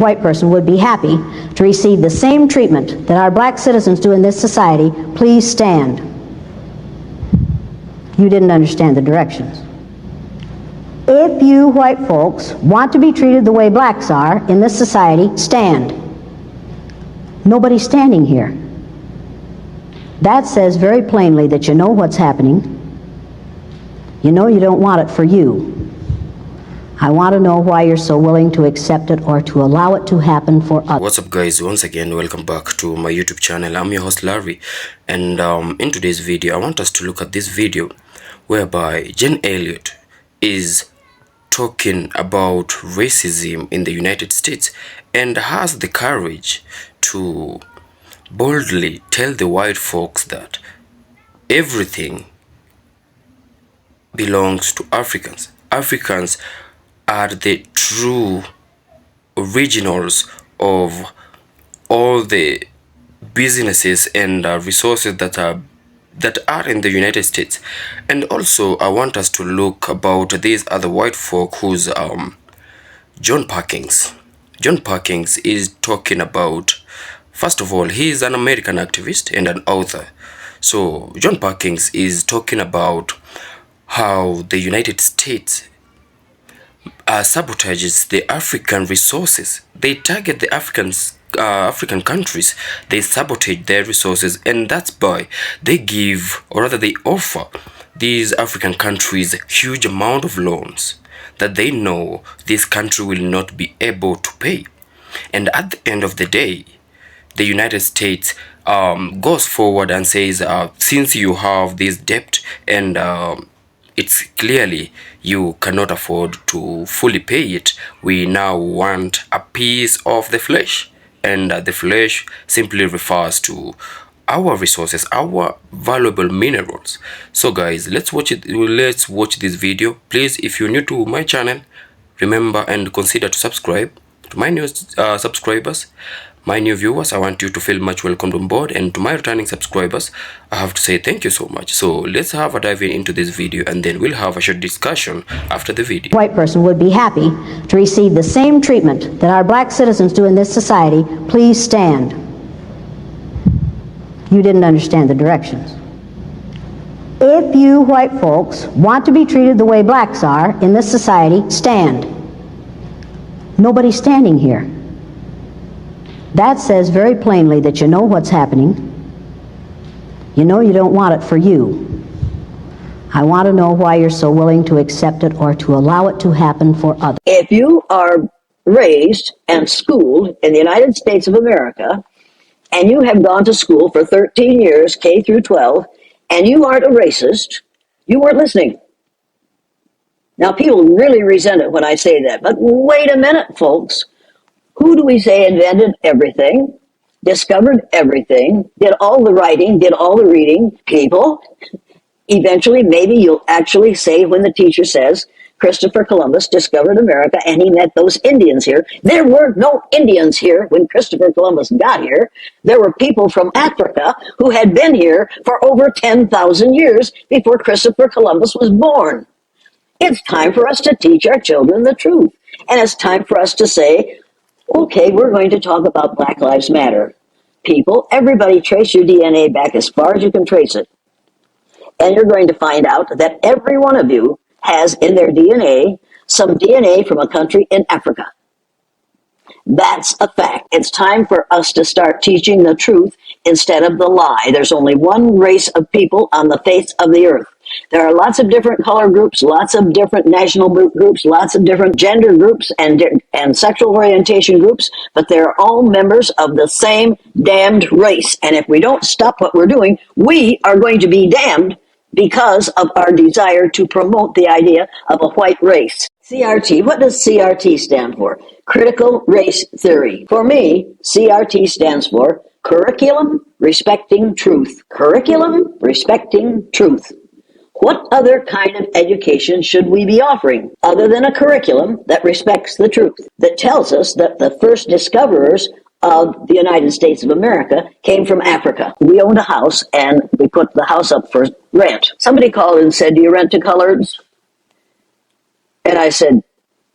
white person would be happy to receive the same treatment that our black citizens do in this society, please stand. You didn't understand the directions. If you white folks want to be treated the way blacks are in this society, stand. Nobody's standing here. That says very plainly that you know what's happening. You know you don't want it for you. I want to know why you're so willing to accept it or to allow it to happen for others. What's up, guys? Once again, welcome back to my YouTube channel. I'm your host Larry, and in today's video I want us to look at this video whereby Jen Elliott is talking about racism in the United States and has the courage to boldly tell the white folks that everything belongs to Africans. Africans are the true originals of all the businesses and resources that are in the United States. And also I want us to look about these other white folk who's John Perkins. John Perkins is talking about, first of all, he is an American activist and an author. So John Perkins is talking about how the United States sabotages the African resources. They target the African countries. They sabotage their resources, and that's why they give, or rather they offer, these African countries huge amount of loans that they know this country will not be able to pay. And at the end of the day, the United States goes forward and says, since you have this debt and it's clearly you cannot afford to fully pay it, we now want a piece of the flesh. And the flesh simply refers to our resources, our valuable minerals. So guys, let's watch this video. Please, if you're new to my channel, remember and consider to subscribe. To my new subscribers, my new viewers, I want you to feel much welcomed on board, and to my returning subscribers, I have to say thank you so much. So let's have a dive into this video, and then we'll have a short discussion after the video. White person would be happy to receive the same treatment that our black citizens do in this society, please stand. You didn't understand the directions. If you white folks want to be treated the way blacks are in this society, stand. Nobody's standing here. That says very plainly that you know what's happening. You know you don't want it for you. I want to know why you're so willing to accept it or to allow it to happen for others. If you are raised and schooled in the United States of America, and you have gone to school for 13 years, K through 12, and you aren't a racist, you weren't listening. Now, people really resent it when I say that, but wait a minute, folks. Who do we say invented everything, discovered everything, did all the writing, did all the reading? People. Eventually, maybe you'll actually say when the teacher says Christopher Columbus discovered America and he met those Indians here. There were no Indians here when Christopher Columbus got here. There were people from Africa who had been here for over 10,000 years before Christopher Columbus was born. It's time for us to teach our children the truth. And it's time for us to say, okay, we're going to talk about Black Lives Matter. People, everybody trace your DNA back as far as you can trace it. And you're going to find out that every one of you has in their DNA some DNA from a country in Africa. That's a fact. It's time for us to start teaching the truth instead of the lie. There's only one race of people on the face of the earth. There are lots of different color groups, lots of different national groups, lots of different gender groups and sexual orientation groups, but they're all members of the same damned race. And if we don't stop what we're doing, we are going to be damned because of our desire to promote the idea of a white race. CRT, what does CRT stand for? Critical Race Theory. For me, CRT stands for Curriculum Respecting Truth. Curriculum Respecting Truth. What other kind of education should we be offering other than a curriculum that respects the truth, that tells us that the first discoverers of the United States of America came from Africa? We owned a house and we put the house up for rent. Somebody called and said, "Do you rent to coloreds?" And I said,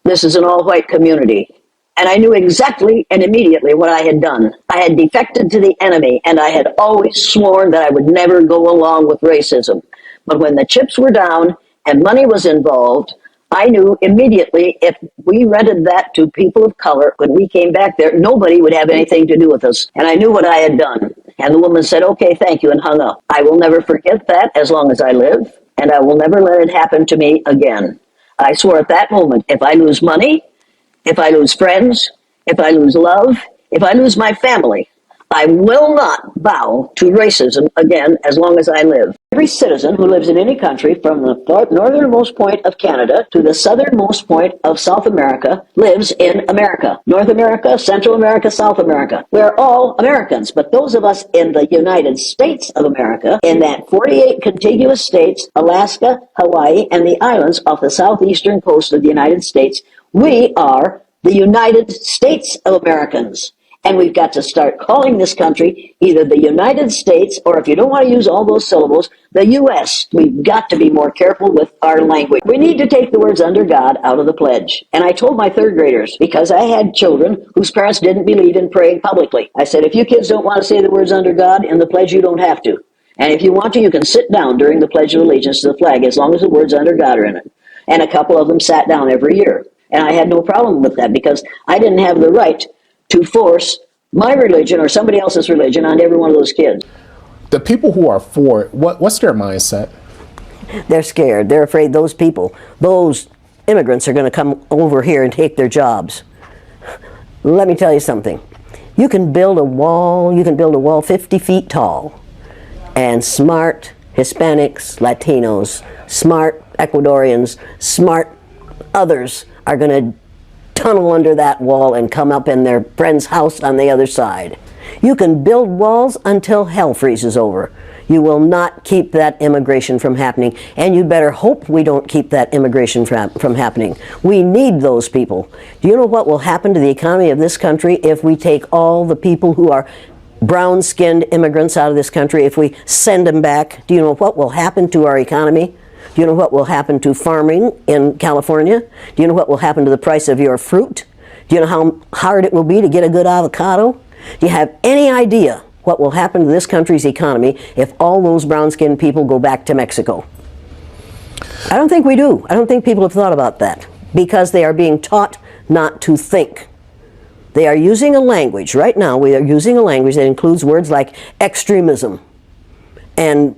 "This is an all-white community. And I knew exactly and immediately what I had done. I had defected to the enemy, and I had always sworn that I would never go along with racism. But when the chips were down and money was involved, I knew immediately if we rented that to people of color, when we came back there, nobody would have anything to do with us. And I knew what I had done. And the woman said, okay, thank you, and hung up. I will never forget that as long as I live, and I will never let it happen to me again. I swore at that moment, if I lose money, if I lose friends, if I lose love, if I lose my family, I will not bow to racism again as long as I live. Every citizen who lives in any country, from the northernmost point of Canada to the southernmost point of South America, lives in America. North America, Central America, South America. We're all Americans, but those of us in the United States of America, in that 48 contiguous states, Alaska, Hawaii, and the islands off the southeastern coast of the United States, we are the United States of Americans. And we've got to start calling this country either the United States, or if you don't want to use all those syllables, the U.S. We've got to be more careful with our language. We need to take the words under God out of the pledge. And I told my third graders, because I had children whose parents didn't believe in praying publicly. I said, if you kids don't want to say the words under God in the pledge, you don't have to. And if you want to, you can sit down during the Pledge of Allegiance to the flag, as long as the words under God are in it. And a couple of them sat down every year. And I had no problem with that, because I didn't have the right to force my religion or somebody else's religion on every one of those kids. The people who are for it, what's their mindset? They're scared. They're afraid those people, those immigrants, are going to come over here and take their jobs. Let me tell you something. You can build a wall 50 feet tall, and smart Hispanics, Latinos, smart Ecuadorians, smart others are going to tunnel under that wall and come up in their friend's house on the other side. You can build walls until hell freezes over. You will not keep that immigration from happening, and you'd better hope we don't keep that immigration from happening. We need those people. Do you know what will happen to the economy of this country if we take all the people who are brown-skinned immigrants out of this country, if we send them back? Do you know what will happen to our economy? Do you know what will happen to farming in California? Do you know what will happen to the price of your fruit? Do you know how hard it will be to get a good avocado? Do you have any idea what will happen to this country's economy if all those brown-skinned people go back to Mexico? I don't think we do. I don't think people have thought about that, because they are being taught not to think. They are using a language, right now we are using a language that includes words like extremism and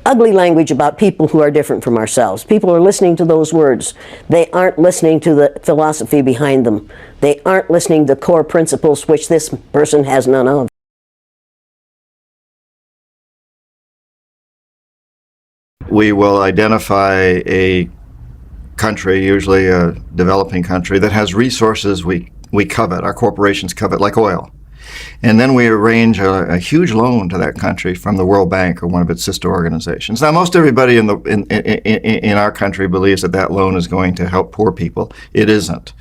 ugly language about people who are different from ourselves. People are listening to those words. They aren't listening to the philosophy behind them. They aren't listening to core principles which this person has none of. We will identify a country, usually a developing country, that has resources we covet, our corporations covet, like oil. And then we arrange a huge loan to that country from the World Bank or one of its sister organizations. Now, most everybody in our country believes that that loan is going to help poor people. It isn't.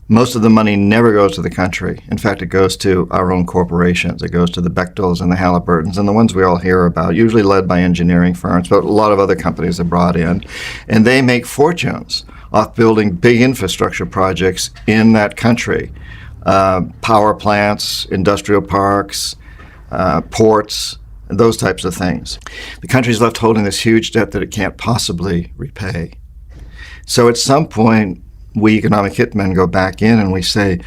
Most of the money never goes to the country. In fact, it goes to our own corporations. It goes to the Bechtels and the Halliburtons and the ones we all hear about, usually led by engineering firms, but a lot of other companies are brought in. And they make fortunes off building big infrastructure projects in that country. Power plants, industrial parks, ports, those types of things. The country's left holding this huge debt that it can't possibly repay. So at some point, we economic hitmen go back in and we say,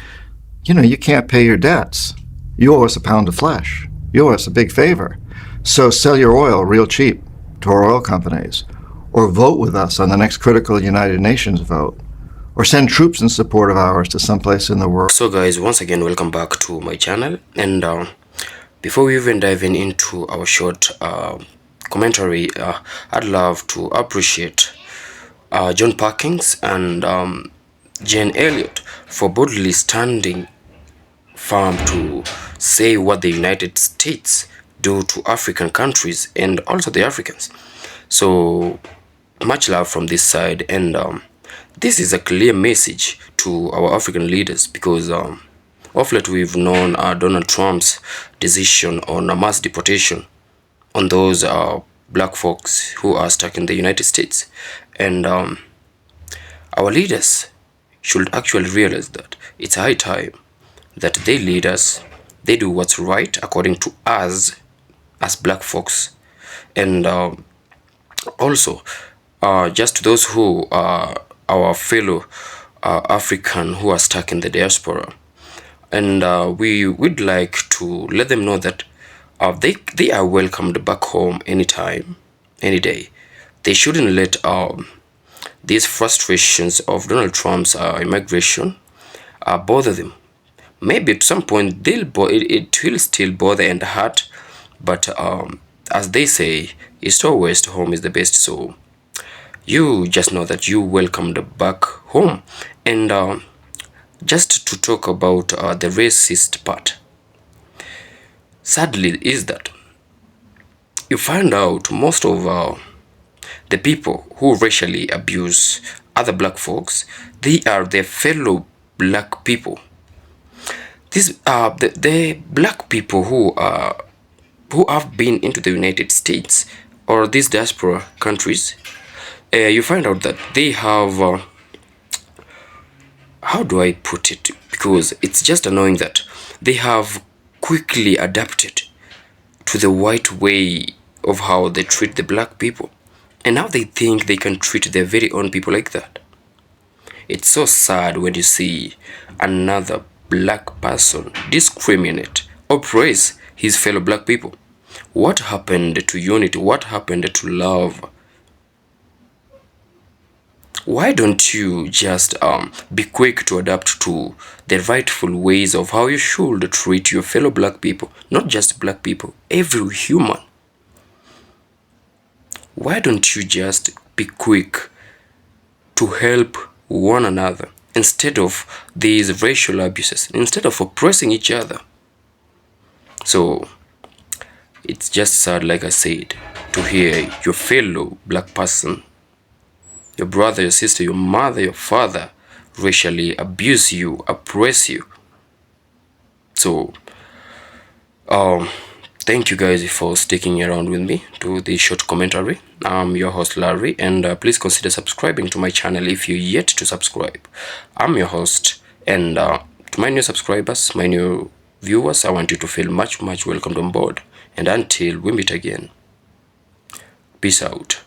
you know, you can't pay your debts. You owe us a pound of flesh. You owe us a big favor. So sell your oil real cheap to our oil companies, or vote with us on the next critical United Nations vote, or send troops in support of ours to someplace in the world. So guys, once again, welcome back to my channel. And before we even dive into our short commentary, I'd love to appreciate John Parkins and Jane Elliott for boldly standing firm to say what the United States do to African countries and also the Africans. So much love from this side, and this is a clear message to our African leaders, because of late we've known Donald Trump's decision on a mass deportation on those black folks who are stuck in the United States. And our leaders should actually realize that it's high time that they lead us, they do what's right according to us as black folks. And also, just to those who are our fellow African who are stuck in the diaspora, and we would like to let them know that they are welcomed back home anytime, any day. They shouldn't let these frustrations of Donald Trump's immigration bother them. Maybe at some point it will still bother and hurt, but as they say, east or west, home is the best. So you just know that you welcomed back home. And just to talk about the racist part, sadly is that you find out most of the people who racially abuse other black folks, they are their fellow black people. These are the black people who have been into the United States or these diaspora countries. You find out that they have how do I put it? Because it's just annoying that they have quickly adapted to the white way of how they treat the black people. And now they think they can treat their very own people like that. It's so sad when you see another black person discriminate, oppress his fellow black people. What happened to unity? What happened to love? Why don't you just be quick to adapt to the rightful ways of how you should treat your fellow black people? Not just black people, every human. Why don't you just be quick to help one another instead of these racial abuses, instead of oppressing each other? So it's just sad, like I said, to hear your fellow black person, your brother, your sister, your mother, your father racially abuse you, oppress you. So thank you guys for sticking around with me to this short commentary. I'm your host Larry, and please consider subscribing to my channel if you're yet to subscribe. I'm your host, and to my new subscribers, my new viewers, I want you to feel much welcomed on board. And until we meet again, peace out.